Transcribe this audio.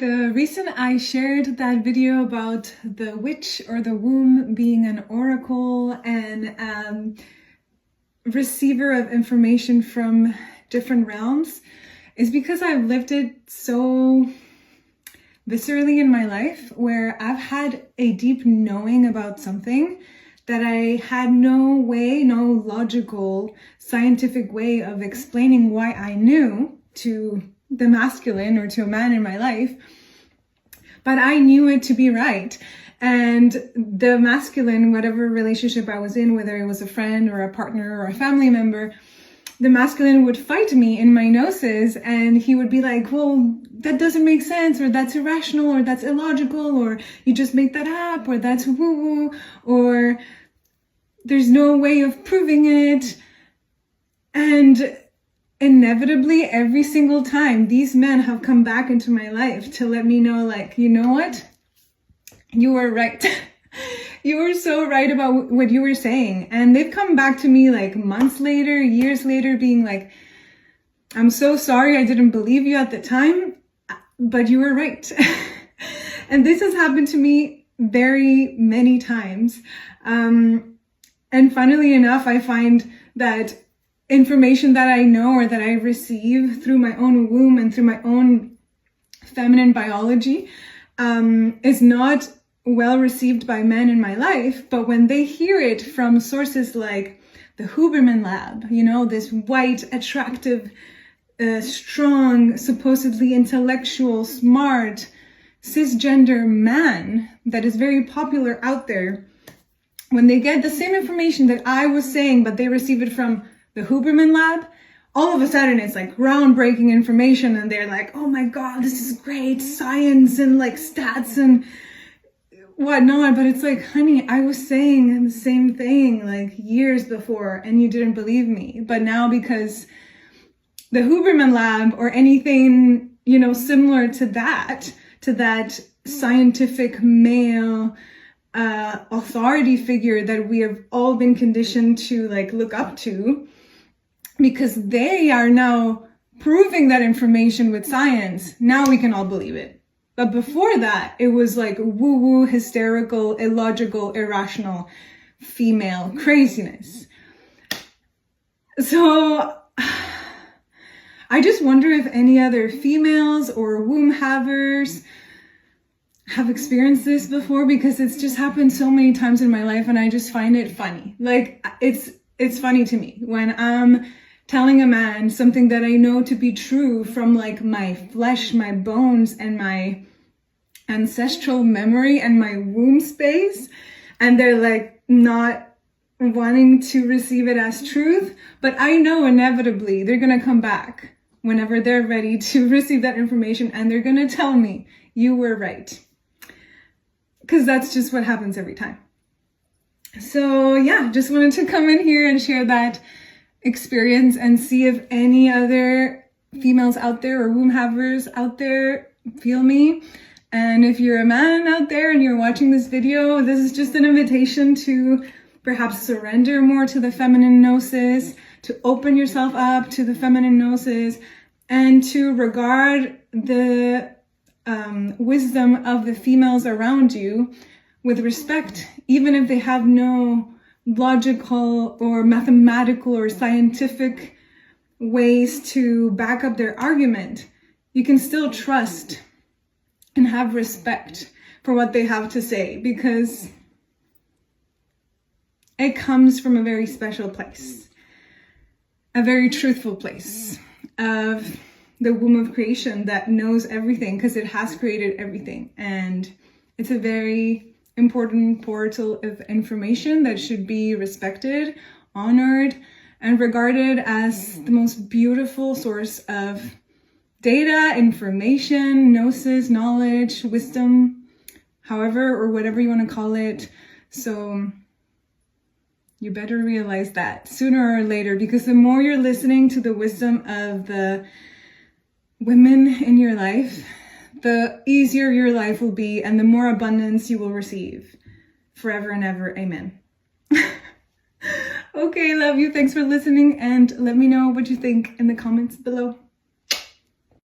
The reason I shared that video about the witch or the womb being an oracle and receiver of information from different realms is because I've lived it so viscerally in my life, where I've had a deep knowing about something that I had no logical, scientific way of explaining why I knew to the masculine or to a man in my life, but I knew it to be right. And the masculine, whatever relationship I was in, whether it was a friend or a partner or a family member, the masculine would fight me in my gnosis, and he would be like, well, that doesn't make sense, or that's irrational, or that's illogical, or you just made that up, or that's woo-woo, or there's no way of proving it. And inevitably, every single time, these men have come back into my life to let me know, like, you know what? You were right. You were so right about what you were saying. And they've come back to me like months later, years later, being like, I'm so sorry I didn't believe you at the time, but you were right. And this has happened to me very many times. And funnily enough, I find that information that I know or that I receive through my own womb and through my own feminine biology is not well received by men in my life. But when they hear it from sources like the Huberman Lab, you know, this white, attractive, strong, supposedly intellectual, smart, cisgender man that is very popular out there, when they get the same information that I was saying, but they receive it from the Huberman Lab, all of a sudden it's like groundbreaking information, and they're like, oh my God, this is great science and like stats and whatnot. But it's like, honey, I was saying the same thing like years before and you didn't believe me. But now, because the Huberman Lab or anything, you know, similar to that scientific male authority figure that we have all been conditioned to like look up to, because they are now proving that information with science, now we can all believe it. But before that, it was like woo-woo, hysterical, illogical, irrational, female craziness. So I just wonder if any other females or womb havers have experienced this before, because it's just happened so many times in my life, and I just find it funny. Like, it's funny to me when I'm telling a man something that I know to be true from like my flesh, my bones, and my ancestral memory and my womb space, and they're like not wanting to receive it as truth. But I know inevitably they're gonna come back whenever they're ready to receive that information, and they're gonna tell me, you were right. Because that's just what happens every time. So yeah, just wanted to come in here and share that experience and see if any other females out there or womb havers out there feel me. And if you're a man out there and you're watching this video, this is just an invitation to perhaps surrender more to the feminine gnosis, to open yourself up to the feminine gnosis, and to regard the wisdom of the females around you with respect, even if they have no logical or mathematical or scientific ways to back up their argument. You can still trust and have respect for what they have to say, because it comes from a very special place, a very truthful place of the womb of creation that knows everything, because it has created everything. And it's a very important portal of information that should be respected, honored, and regarded as the most beautiful source of data, information, gnosis, knowledge, wisdom, however, or whatever you want to call it. So you better realize that sooner or later, because the more you're listening to the wisdom of the women in your life, the easier your life will be, and the more abundance you will receive forever and ever. Amen. Okay, love you. Thanks for listening, and let me know what you think in the comments below.